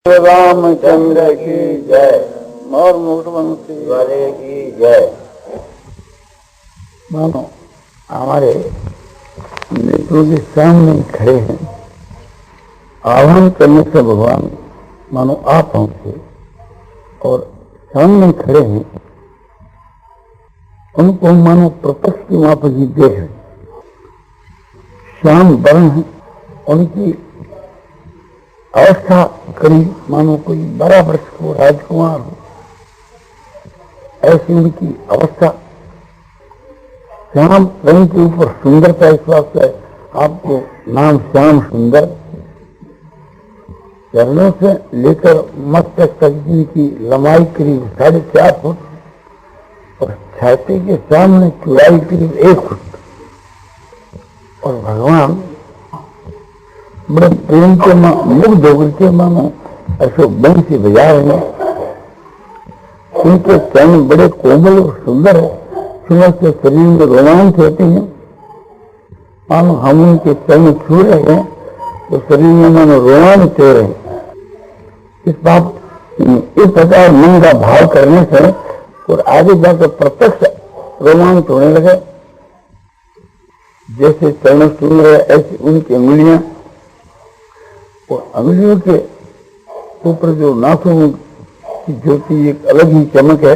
रामचंद्र की जय और मुख्यमंत्री वाले की जय। मानो हमारे नेत्रों के सामने खड़े हैं, आह्वान करने से भगवान मानो आ पहुंचे और सामने खड़े हैं, उनको मानो प्रत्यक्ष की माप जी देख रहे। श्याम वर्ण है, उनकी अवस्था करीब मानो कोई 12 वर्ष को राजकुमार हो, ऐसी उनकी अवस्था। श्याम रंग के ऊपर सुंदरता इस वास्ते है, आपको नाम श्याम सुंदर। चरणों से लेकर मस्तक तक जिनकी लंबाई करीब 4.5 फुट और छाती के सामने चौड़ाई करीब 1 फुट। और भगवान बड़े प्रेम के मुग्ध होकर के मानो अशोक बंसी बजा रहे हैं। उनके चरण बड़े कोमल और सुंदर है, सुनने से शरीर में रोमांच होते हैं। मानो हम उनके चरण छू रहे हैं तो शरीर में मानो रोमांच हो रहे हैं। इस प्रकार मन का भाव करने से और आगे जाकर प्रत्यक्ष रोमांच होने लगे। जैसे चरण सुन रहे ऐसी उनकी अंगुलियां और अंगुलियों के ऊपर जो नाखून की ज्योति एक अलग ही चमक है,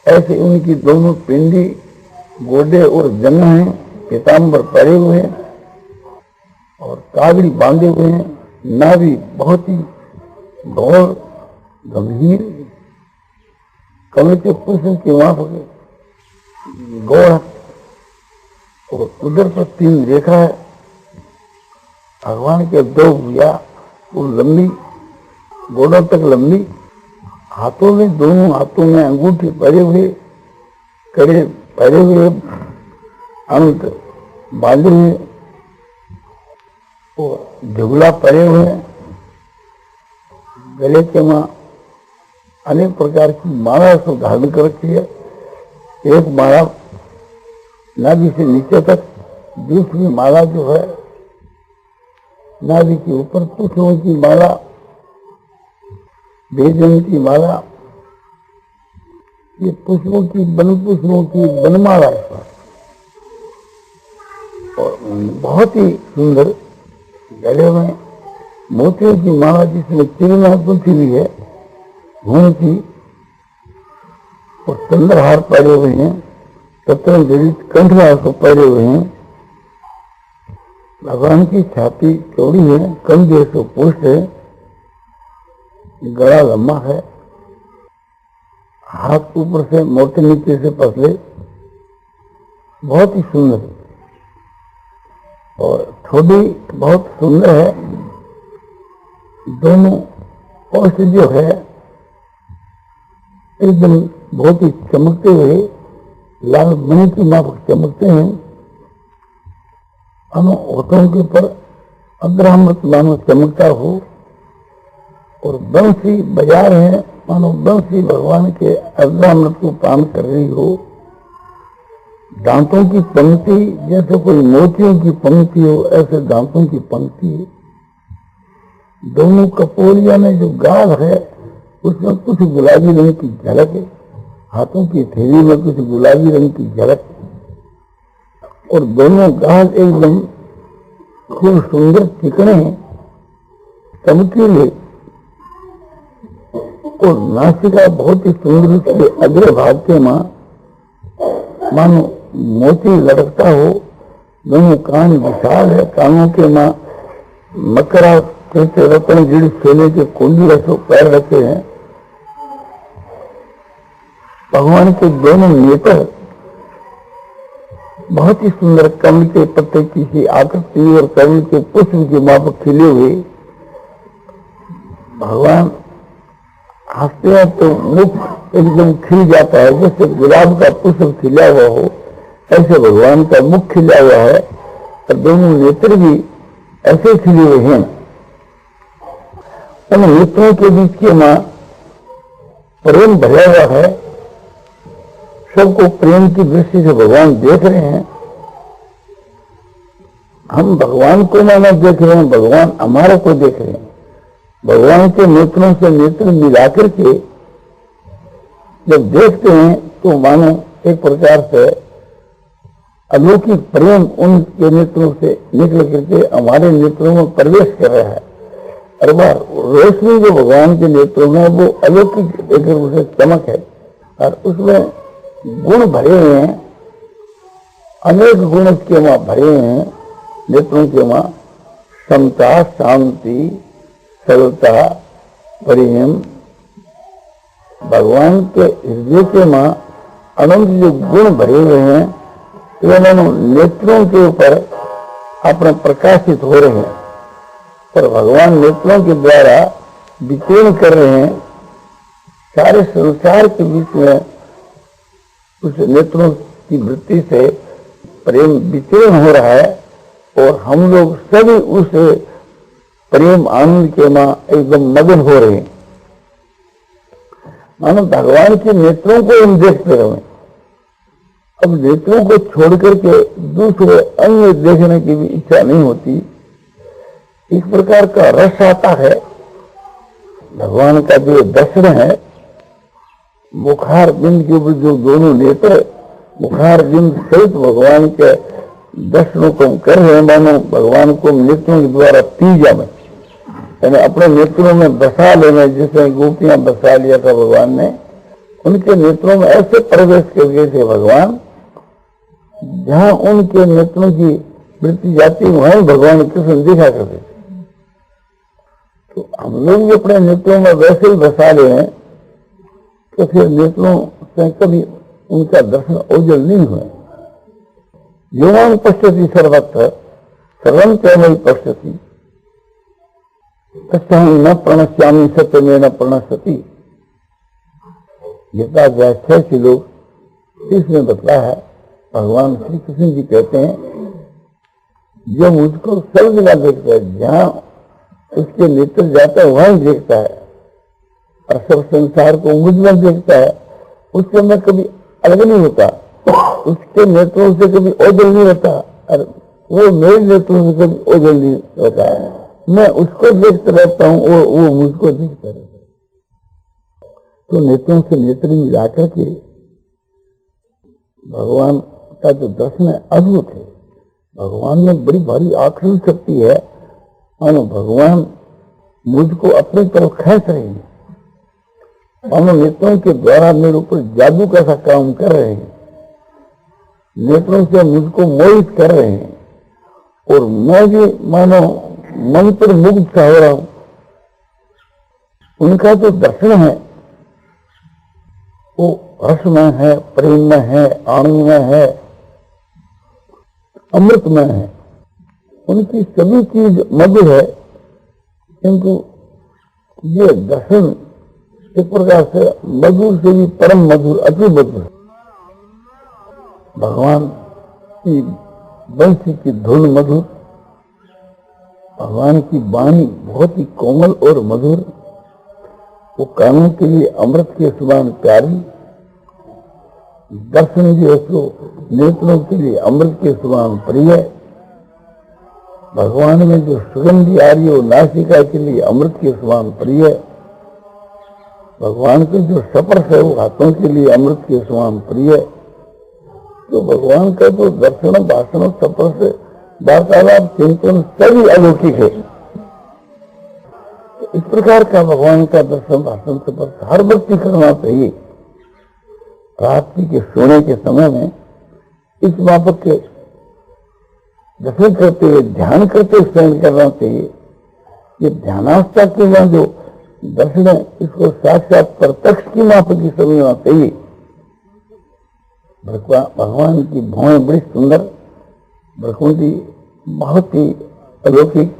ऐसे उनकी दोनों पिंडी, गोडे और जंघें पीताम्बर पहरे हुए हैं और कागड़ी बांधे हुए हैं। नाभि बहुत ही गौर गंभीर, कमर के पुष्प के वहां पर गौर और उधर पर 3 रेखा है। भगवान के 2 भुजा वो लंबी, गोड़ों तक लंबी, हाथों में दोनों हाथों में अंगूठी पहरे हुए, कड़े पहरे हुए, अंक बांधे हुए और झुगला पहरे हुए, गले के मां अनेक प्रकार की माला से धारण कर रखी है। एक माला नाभि से नीचे तक, दूसरी माला जो है नाभि के ऊपर पुष्पों की माला, बेजन की माला, ये पुष्पों की बनमाला है। और बहुत ही सुंदर गले में मोतियों की माला जिसमें तिरना तुलसी भी है, घूम की और चंद्रहार पहरे हुए हैं, सत्रह जड़ित कंठहार को पहरे हुए हैं। भगवान की छाती चौड़ी है, कंधे से पुष्ट है, गला लंबा है, हाथ ऊपर से मोटे नीचे से पतले, बहुत ही सुंदर। और ठोड़ी बहुत सुंदर है, दोनों ओष्ठ जो है एकदम बहुत ही चमकते हुए लाल मणि की माफक चमकते हैं। मानो होठों के ऊपर अग्रामृत मानो चमकता हो और बंसी बजा रहे हैं, मानो बंसी भगवान के अग्रामृत को पान कर रही हो। दांतों की पंक्ति जैसे कोई मोतियों की पंक्ति हो, ऐसे दांतों की पंक्ति। दोनों कपोलिया में जो गाल है उसमें कुछ गुलाबी रंग की झलक है, हाथों की थैली में कुछ गुलाबी रंग की झलक, और दोनों गाल एकदम खूब सुंदर चिकने चमकीले, और नासिका बहुत ही सुंदर, उसके अग्र भाग के मानो मोती लटकता हो। दोनों कान विशाल है, कानों के मकरा रतन गिड़ सोने के कुंडी रसों पैर रखे हैं। भगवान के दोनों नेत्र बहुत ही सुंदर, कमल के पत्ते की सी आकृति और कमल के पुष्प के माफक खिले हुए। भगवान हंसते हैं तो मुख एकदम खिल जाता है, जैसे गुलाब का पुष्प खिला हुआ हो, ऐसे भगवान का मुख खिला हुआ है और दोनों नेत्र भी ऐसे खिले हुए हैं। उन नेत्रों के बीच के प्रेम भरा हुआ है, सबको प्रेम की दृष्टि से भगवान देख रहे हैं। हम भगवान को मानो देख रहे हैं, भगवान हमारे को देख रहे हैं। भगवान के नेत्रों से नेत्र मिलाकर के जब देखते हैं तो मानो एक प्रकार से अलौकिक प्रेम उनके नेत्रों से निकल करके हमारे नेत्रों में प्रवेश कर रहा है। हर बार रोशनी जो भगवान के नेत्रों में वो अलौकिक एक रूप से चमक है और उसमें गुण भरे हुए हैं, अनेक गुण उसके वहां भरे हुए हैं नेत्रों के वहां। समता, शांति, सरलता, प्रेम, भगवान के हृदय के मां अनंत जो गुण भरे हुए हैं वे नेत्रों के ऊपर अपने प्रकाशित हो रहे हैं। पर भगवान नेत्रों के द्वारा विकीर्ण कर रहे हैं। सारे संसार के बीच में उस नेत्रों की वृत्ति से प्रेम विकीर्ण हो रहा है और हम लोग सभी उस प्रेम आनंद के मां एकदम मगन हो रहे हैं। मानो भगवान के नेत्रों को हम देखते रहे। अब नेत्रों को छोड़ करके दूसरे अन्य देखने की भी इच्छा नहीं होती। इस प्रकार का रस आता है। भगवान का जो दर्शन है, मुखार बिंद के ऊपर जो दोनों नेत्र मुखार बिंद सहित भगवान के दर्शनों को हम कर रहे हैं, मानो भगवान को नेत्रों के द्वारा पी जाए, यानी अपने नेत्रों में बसा लेना। जैसे गोपियां बसा लिया था भगवान ने, उनके नेत्रों में ऐसे प्रवेश कर गए थे भगवान, जहां उनके नेत्रों की वृत्ति जाती वहीं भगवान कृष्ण दिखा करते थे। तो हम लोग भी अपने नेत्रों में वैसे ही बसा ले हैं तो फिर नेत्रों से कभी उनका दर्शन ओझल नहीं हुआ। योगान पश्यति सर्वत्र सर्वं तैमयि पश्यति तस्मै न प्रणश्यामि सत्यमेव न प्रणश्यति। गीता अध्याय 6 श्लोक इसमें बतला है। भगवान श्री कृष्ण जी कहते हैं, जो मुझको सब जगह देखता है, जहां उसके नेत्र जाता है वहीं देखता है और सब संसार को मुझ में देखता है, उससे मैं कभी अलग नहीं होता, उसके नेत्रों से कभी ओझल नहीं होता और वो मेरे नेत्रों से कभी ओझल नहीं होता है। मैं उसको देखता रहता हूँ और वो मुझको देखता रहता है। तो नेत्रों से नेत्र मिला करके भगवान का जो दर्शन है अद्भुत है। भगवान में बड़ी भारी आकर्षण शक्ति है, मानो भगवान मुझको अपनी तरफ खींच रहे हैं, मानो नेत्रों के द्वारा मेरे ऊपर जादू का सा काम कर रहे हैं, नेत्रों से मुझको मोहित कर रहे हैं और मैं भी मानो मंत्र मुग्ध सा हो रहा हूं। उनका जो दर्शन है वो रसमय है, प्रेममय है, आनंदमय है, अमृतमय है। उनकी सभी चीज मधुर है, किंतु ये दर्शन एक प्रकार से मधुर से भी परम मधुर, अति मधुर। भगवान की बंसी की धुन मधुर, भगवान की वाणी बहुत ही कोमल और मधुर, वो कानों के लिए अमृत के समान प्यारी, दर्शन जो है तो नेत्रों के लिए अमृत के समान प्रिय। भगवान में जो सुगंधी आ रही है वो नासिका के लिए अमृत के समान प्रिय। भगवान के जो स्पर्श है वो हाथों के लिए अमृत के समान प्रिय। तो भगवान का जो दर्शन, भाषण, स्पर्श, वार्तालाप, चिंतन सभी अलौकिक है। इस प्रकार का भगवान का दर्शन, भाषण, स्पर्श हर व्यक्ति करना चाहिए। रात्रि के सोने के समय में इस मापक के दर्शन करते हुए, ध्यान करते हुए शयन करना चाहिए। ये ध्यानावस्था के यहाँ जो दर्शन है, इसको साक्षात प्रत्यक्ष की मापक की समझना चाहिए। भगवान की भौएं बड़ी सुंदर, भ्रकुंडी बहुत ही अलौकिक,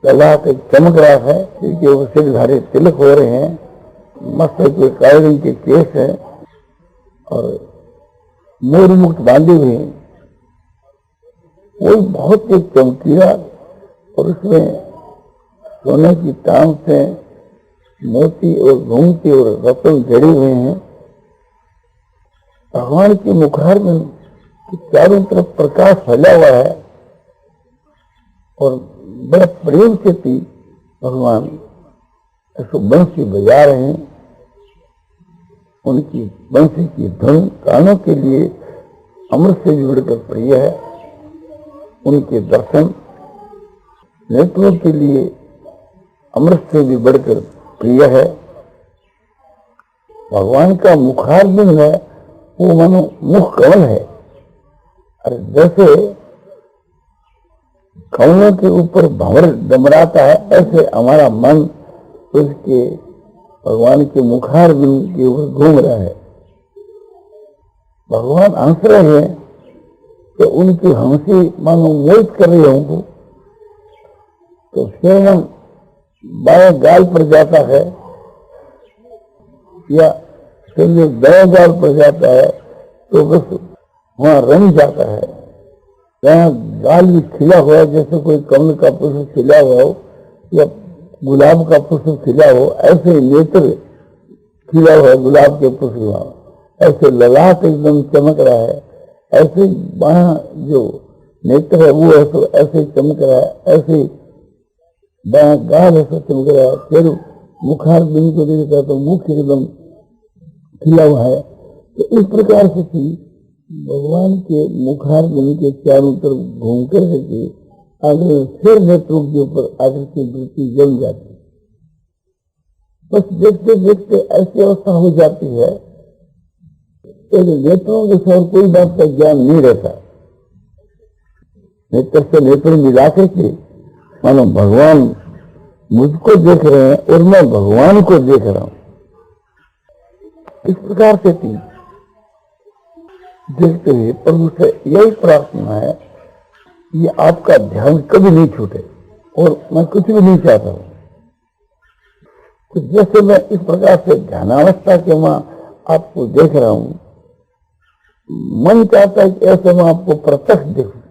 कला के चमक रहा है, क्योंकि वो सिरधारे तिलक हो रहे हैं, मस्तक के काले रंग के केस है और मोर मुक्त बांधे हुए हैं। वो बहुत ही चमकीला और उसमें सोने की टांग से मोती और घूमती और रत्न जड़े हुए हैं। भगवान के मुखार में चारों तरफ प्रकाश फैला हुआ है और बड़ा प्रेम से थी भगवान ऐसे बंसी बजा रहे हैं, उनकी बंसी की धुन कानों के लिए अमृत से भी बढ़कर प्रिय है। उनके दर्शन नेत्रों के लिए अमृत से भी बढ़कर प्रिय है। भगवान का मुखारबिंद है, वो मानो मुख कमल है। और जैसे कमलों के ऊपर भंवर डमराता है, ऐसे हमारा मन उसके भगवान के मुखारबिंद के ऊपर घूम रहा है। भगवान हंस रहे हैं तो उनकी हंसी मानो मोहित कर रही है हमको। तो फिर बाएं गाल पर जाता है या फिर जो दाएं गाल पर जाता है तो बस वहां रंग जाता है। जहाँ गाल भी खिला हुआ है, जैसे कोई कमल का पुष्प खिला हुआ हो या गुलाब का पुष्प खिला हो, ऐसे नेत्र खिला हुआ है गुलाब के पुष्प, ऐसे ललाट एकदम चमक रहा है। ऐसे वहां जो नेत्र है वो ऐसे चमक रहा है, ऐसे बाया गाल ऐसा चमक रहा है। फिर मुखार बिंद को देखता है तो मुख एकदम खिला हुआ है। तो इस प्रकार से थी भगवान के मुखार बिंद के चारों तरफ घूम कर के आगे फिर नेत्रों के ऊपर आकर की वृत्ति जम जाती है। बस देखते देखते ऐसी अवस्था हो जाती है कि नेत्रों के साथ कोई बात का ज्ञान नहीं रहता। नेत्र से नेत्र मिला करके मानो भगवान मुझको देख रहे हैं और मैं भगवान को देख रहा हूं। इस प्रकार से थी देखते हुए प्रभु से यही प्रार्थना है कि आपका ध्यान कभी नहीं छूटे और मैं कुछ भी नहीं चाहता हूं। तो जैसे मैं इस प्रकार से ध्यानावस्था के वहां आपको देख रहा हूं, मन चाहता है कि ऐसे मैं आपको प्रत्यक्ष देखूं।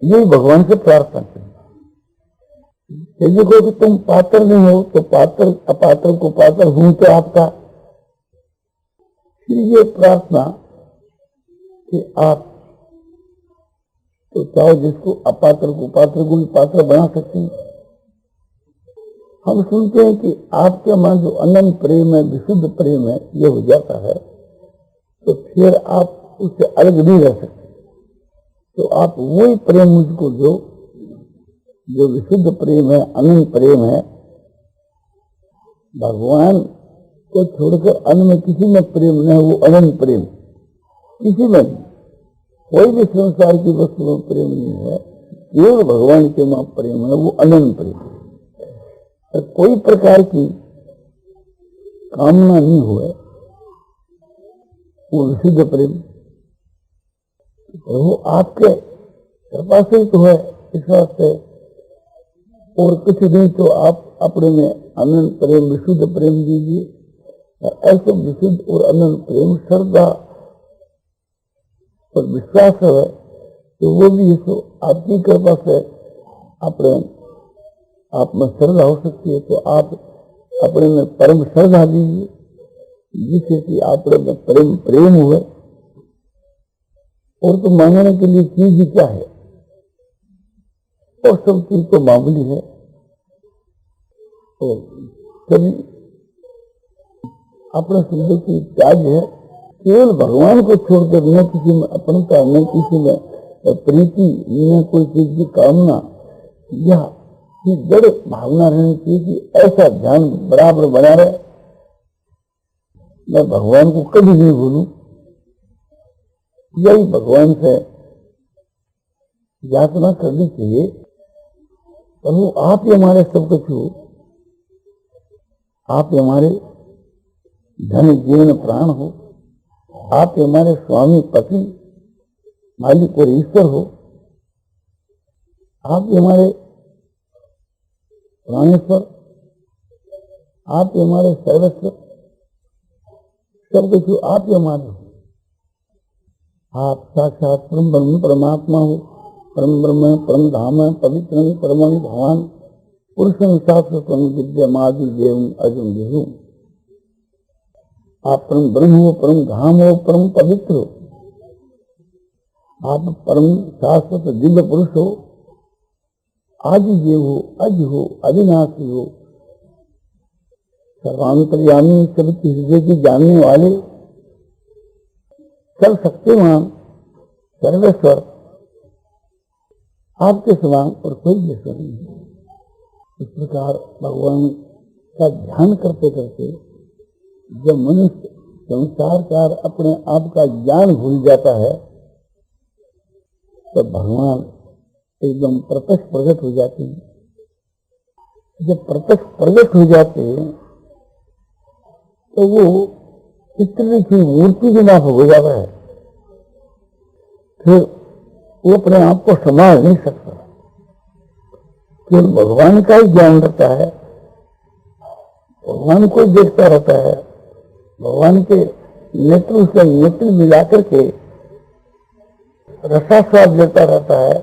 यही भगवान से प्रार्थना करें। यदि कोई कि तुम पात्र नहीं हो तो पात्र अपात्र को पात्र हूं तो आपका। फिर ये प्रार्थना कि आप तो चाहो जिसको अपात्र को पात्र को भी पात्र बना सकते हैं। हम सुनते हैं कि आपके मन जो अनंत प्रेम है, विशुद्ध प्रेम है, ये हो जाता है तो फिर आप उससे अलग नहीं रह सकते। तो आप वही प्रेम मुझको जो विशुद्ध प्रेम है, अनंत प्रेम है, भगवान को छोड़कर अन्य में किसी में प्रेम न है, वो अनंत प्रेम किसी में नहीं। कोई भी संसार की वस्तु में प्रेम नहीं है, केवल भगवान के में प्रेम है, वो अनंत प्रेम है। और कोई प्रकार की कामना नहीं हुए, वो विशुद्ध प्रेम। वो आपके कृपा से ही तो है। इस वास्ते और कुछ नहीं तो आप अपने में अनंत प्रेम, विशुद्ध प्रेम दीजिए। ऐसे विशुद्ध और अनंत प्रेम श्रद्धा और विश्वास है तो वो भी इसको आपकी कृपा से अपने आप में श्रद्धा हो सकती है। तो आप अपने में परम श्रद्धा दीजिए जिससे कि अपने में प्रेम हुए। और तो मांगने के लिए चीज ही क्या है, और सब चीज तो मामूली है। तो कभी अपने शब्द की त्याग है, केवल भगवान को छोड़कर न किसी में अपनता, न किसी में प्रीति, न कोई चीज की कामना, या जड़ भावना रहनी चाहिए कि ऐसा ध्यान बराबर बना रहे। मैं भगवान को कभी नहीं भूलूं। यही भगवान से याचना करनी चाहिए। प्रभु आप ही हमारे सब कुछ हो, आप ही हमारे धन जीवन प्राण हो, आप ही हमारे स्वामी पति मालिक और ईश्वर हो, आप ही हमारे प्राणेश्वर, आप ही हमारे सर्वस्व, सब कुछ आप ही हमारे हो। आप साक्षात परम ब्रह्म परमात्मा हो, परम ब्रह्म परम धाम है, पवित्र परमणि भगवान पुरुषम शास्त्रम विद्यमादि देव अजम देव। आप परम ब्रह्म हो, परम धाम हो, परम पवित्र हो। आप परम शाश्वत दिव्य पुरुष हो, आदि देव हो, अज हो, अविनाशी हो, सर्वांतर्यामी, सभी हृदय की जानने वाले, सर्वशक्तिमान, सर्वेश्वर, आपके समान और कोई जैसा नहीं है। इस प्रकार भगवान का ध्यान करते करते जब मनुष्य संसार का अपने आप का ज्ञान भूल जाता है तो भगवान एकदम प्रत्यक्ष प्रकट हो जाते हैं। जब प्रत्यक्ष प्रकट हो जाते हैं तो वो चित्र की मूर्ति के नाम हो जाता है, फिर वो अपने आप को संभाल नहीं सकता। केवल भगवान का ही ज्ञान रहता है, भगवान को देखता रहता है, भगवान के नेत्र से नेत्र मिलाकर के रसास्वाद लेता रहता है,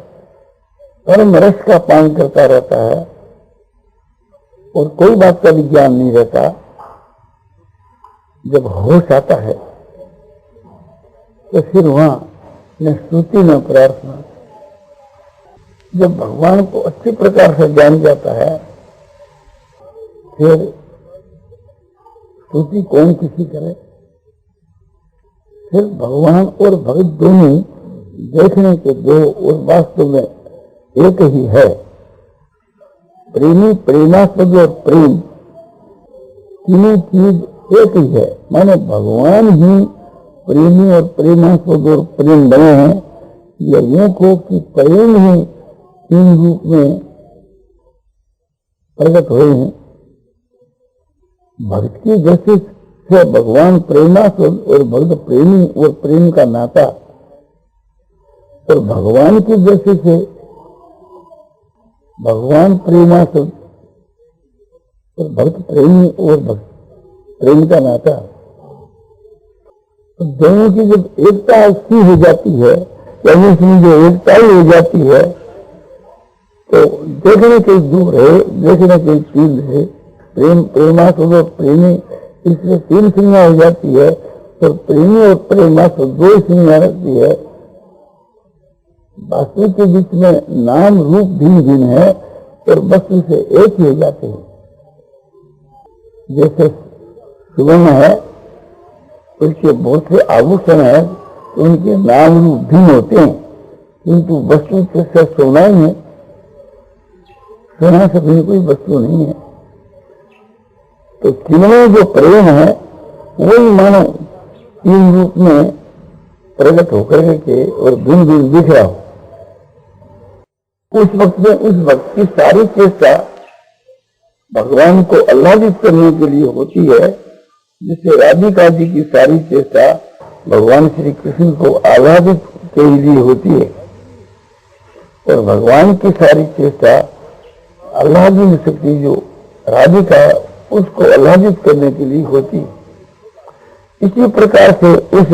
परम रस का पान करता रहता है और कोई बात का भी ज्ञान नहीं रहता। जब होश आता है तो फिर वहां न स्तुति न प्रार्थना। जब भगवान को अच्छी प्रकार से जान जाता है फिर स्तुति कौन किसी करे। फिर भगवान और भगत दोनों देखने के दो और वास्तव में एक ही है। प्रेमी, प्रेमास्पद और प्रेम तीनों चीज एक ही है। माने भगवान ही प्रेमी और प्रेमास्पद और प्रेम बने हैं। यज्ञों को कि प्रेम ही तीन रूप में प्रकट हुए हैं। भक्ति जैसे से भगवान प्रेमास्पद और भक्त प्रेमी और प्रेम का नाता, और भगवान की जैसे से भगवान प्रेमास्पद और भक्त प्रेमी और भक्त प्रेम का नाता। तो दोनों की जब एकता अच्छी हो जाती है, यानी जो एकता ही हो जाती है, तो देखने के दूर है, देखने के तीन है। प्रेम, प्रेमास्पद और प्रेमी, इसमें तीन संज्ञा हो जाती है, तो प्रेमी और प्रेमास्पद दो संज्ञा रहती है। वस्तु के बीच में नाम रूप भिन्न भिन्न है और वस्तु से एक ही हो जाते हैं। जैसे सुवर्ण है, उसके बहुत से आभूषण है, उनके नाम रूप भिन्न होते हैं, किंतु वस्तु से सोना ही है। सोना से भिन्न कोई वस्तु नहीं है। तो तीनों जो प्रेम है वही मानो तीन रूप में प्रकट होकर के और भिन्न भिन्न दिख रहा हो। उस वक्त में उस वक्त की सारी चेष्टा भगवान को आह्लादित करने के लिए होती है, जिससे राधिका जी की सारी चेष्टा भगवान श्री कृष्ण को आह्लादित के लिए होती है, और भगवान की सारी चेष्टा आह्लादित शक्ति जो राधिका उसको आह्लादित करने के लिए होती है। इसी प्रकार से उस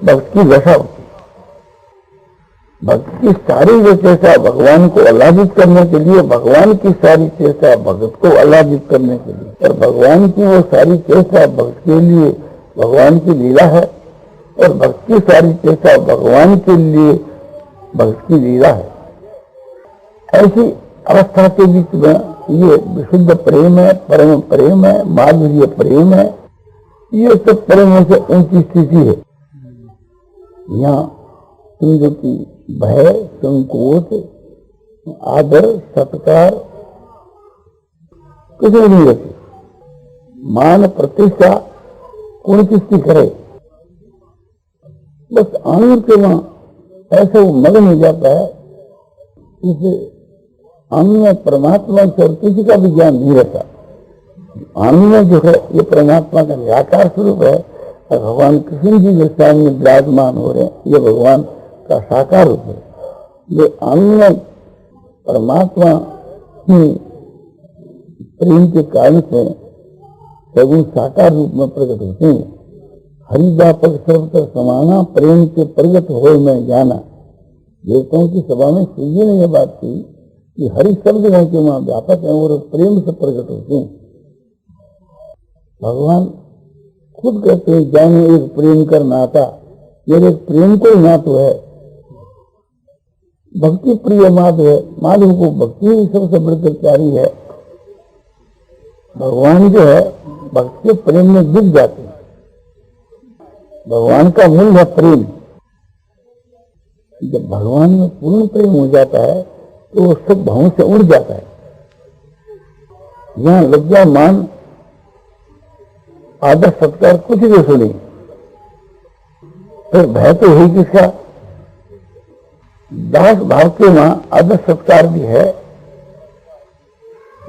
भक्त की दशा होती है। भक्त की सारी जो चेष्टा भगवान को आह्लादित करने के लिए, भगवान की सारी चेष्टा भक्त को आह्लादित करने के लिए, और भगवान की वो सारी चेष्टा भक्त के लिए भगवान की लीला है, और भक्त की सारी चेष्टा भगवान के लिए भक्त की लीला है। ऐसी अवस्था के बीच में ये विशुद्ध प्रेम है, परम प्रेम है, माधुर्य प्रेम है। ये सब प्रेम से ऊंची स्थिति है। यहाँ समझो कि भय, संकोच, आदर, सत्कार कुछ नहीं रहती। मान प्रतिष्ठा कौन किसकी करे, बस आनंद के वहां ऐसे वो मगन हो जाता है। इसे आनंद में परमात्मा से किसी का भी ज्ञान नहीं रहता। आनंद में जो है ये परमात्मा का निराकार स्वरूप है, और भगवान कृष्ण जी जो सामने विराजमान हो रहे हैं ये भगवान का साकार रूप है। ये आनंद में परमात्मा ही प्रेम के कारण से सगुण साकार रूप में प्रकट होते हैं। हरिव्यापक सर्वत्र समाना, प्रेम के प्रगट हो मैं जाना। देवताओं की सभा में श्री जी ने यह बात की कि हरि शब्द के वहां व्यापक है और प्रेम से प्रकट होते हैं। भगवान खुद कहते हैं जानो एक प्रेम कर नाता, ये एक प्रेम को नातो है। भक्ति प्रिय माधव है, माधव को भक्ति ही सबसे बढ़कर प्यारी है। भगवान जो है भक्ति के प्रेम में डूब जाते हैं। भगवान का मूल है प्रेम। जब भगवान में पूर्ण प्रेम हो जाता है तो वो सब भावों से उड़ जाता है। यहाँ लज्जा मान आदर सत्कार कुछ भी सुनी, फिर भय तो ही किसका? दास भाव के वहां आदर सत्कार भी है,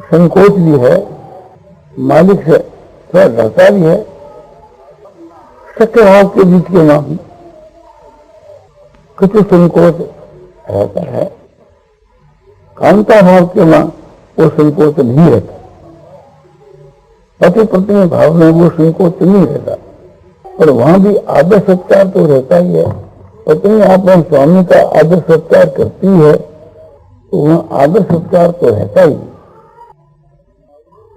संकोच भी है, मालिक से थोड़ा डरता भी है। सत्य भाव के बीच के वहां कुछ संकोच रहता है। कामता भाव के वहां वो संकोच नहीं रहता। पति पत्नी भाव में वो संकोच नहीं रहता, पर वहां भी आदर सत्कार तो रहता ही है। पत्नी अपने स्वामी का आदर सत्कार करती है तो वहां आदर सत्कार तो रहता ही।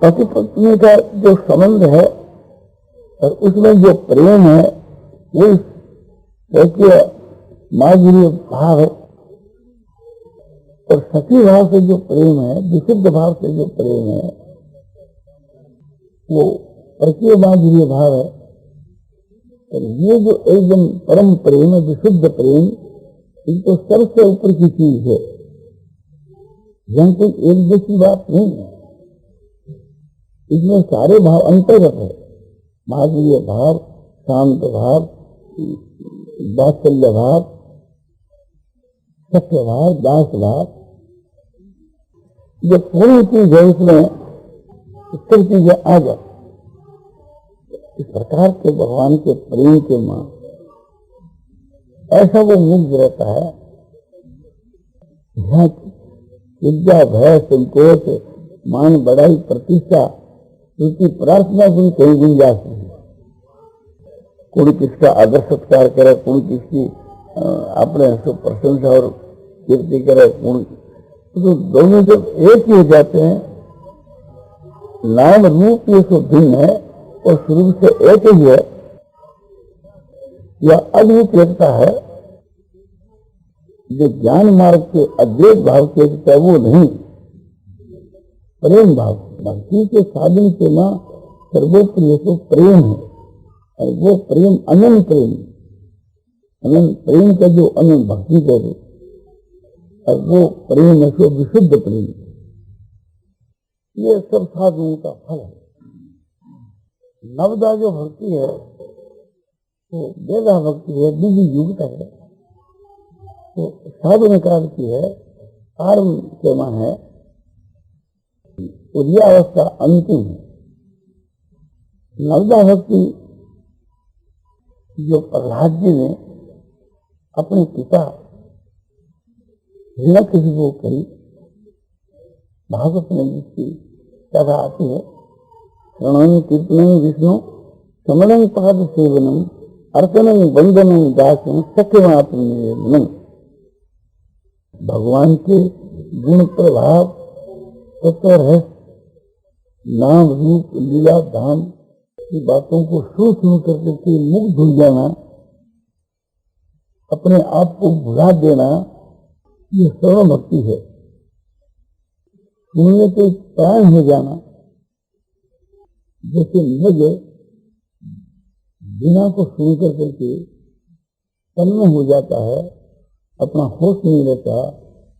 पति पत्नी का जो संबंध है और उसमें जो प्रेम है वो देखिए माधुर्य भाव है। और सखी भाव से जो प्रेम है, विशुद्ध भाव से जो प्रेम है, वो परकीय माधुर्य भाव है। और ये जो एकदम परम प्रेम है, विशुद्ध प्रेम, ये तो सबसे ऊपर की चीज है। यहाँ कोई एक जैसी बात नहीं है, इसमें सारे भाव अंतर्गत है। माधुर्य भाव, शांत भाव, वात्सल्य भाव, सत्य भाव, दास भाव, जो पूरी चीज है इसमें सब चीजें आ जाए। इस प्रकार के भगवान के प्रेम के मां ऐसा वो मुग्ध रहता है। यहाँ विद्या, भय, संकोच, मान, बड़ाई, प्रतिष्ठा, उनकी प्रार्थना की कहीं गुंजाइश नहीं। कोई किसका आदर सत्कार करे, कोई किसकी अपने प्रशंसा और कीर्ति करे, तो दोनों जब एक ही हो जाते हैं, नाम रूप ये सो भिन्न है और स्वरूप से एक ही है, या अद्भुत एकता है। जो ज्ञान मार्ग के अद्वैत भाव की एकता वो नहीं, प्रेम भाव। भक्ति के साधन के मां सर्वोप्रिय तो प्रेम है, और वो प्रेम अनंत प्रेम, अनंत प्रेम का जो अनंत भक्ति का जो, और वो प्रेम है सो विशुद्ध प्रेम। ये सब साधुओं का फल है। नवदा जो भक्ति है वो वेदा भक्ति है, दिव्य युगता है, तो साधु काल की है, आरंभ के मां है, उदयावस्था अंतिम है। नवदा भक्ति जो प्रहलाद जी ने अपने पिता हिरण्यकशिपु को कही, भागवत में जिसकी कथा आती है, श्रवणं कीर्तनं विष्णु समणं पाद सेवनम अर्चनं वंदनं दासं सख्यमात्र निवेदनम। भगवान के गुण प्रभाव, तत्व रहस्य, नाम रूप लीला धाम की बातों को सुन करके मुग्ध हो जाना, अपने आप को भुला देना, ये सर्व भक्ति है। सुनने के प्राण हो जाना, जैसे मृग बिना को सुन करके तन्मय हो जाता है, अपना होश नहीं रहता,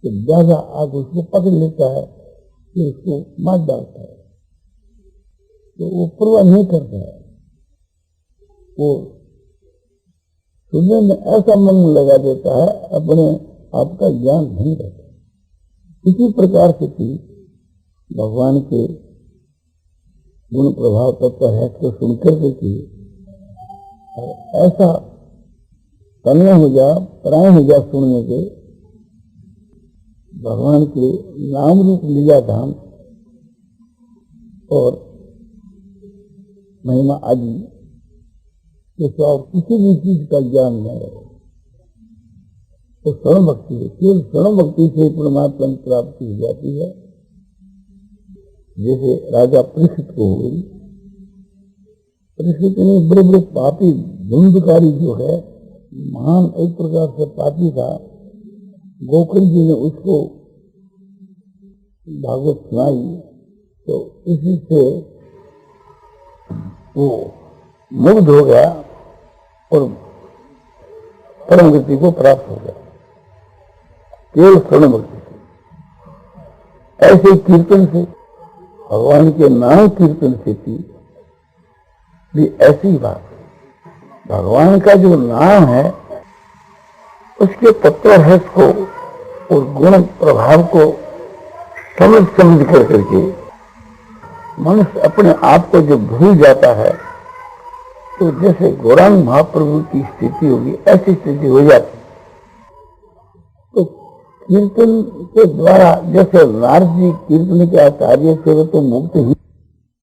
कि ज्यादा आग उसको पकड़ लेता है, फिर उसको मार डालता है, तो वो परवाह नहीं करता है। वो सुनने में ऐसा मन लगा देता है, अपने आप का ज्ञान नहीं रहता। इसी प्रकार से कि भगवान के गुण प्रभाव तत्व है को सुनकर के ऐसा तन्मय हो जा, प्राण हो जा सुनने के, भगवान के नाम रूप लीला धाम और महिमा आदि के सिवा किसी भी चीज का ज्ञान नहीं है, तो स्वर्ण भक्ति है। केवल स्वर्ण भक्ति से परमात्मा की प्राप्ति हो जाती है। जैसे राजा परीक्षित को हुई, परीक्षित ने बड़े बड़े पापी धुंधकारी जो है, महान एक प्रकार से पापी था, गोकर्ण जी ने उसको भागवत सुनाई, तो इसी से वो मुग्ध हो गया और परम गति को प्राप्त हो गया केवल श्रवण भक्ति से। ऐसे कीर्तन से, भगवान के नाम कीर्तन से भी ऐसी बात है। भगवान का जो नाम है उसके तत्व रस को और गुण प्रभाव को समझ समझ कर करके मनुष्य अपने आप को जब भूल जाता है तो जैसे गौरांग महाप्रभु की स्थिति होगी ऐसी स्थिति हो जाती। तो कीर्तन के द्वारा जैसे नारद जी कीर्तन के आचार्य से वो तो मुक्त ही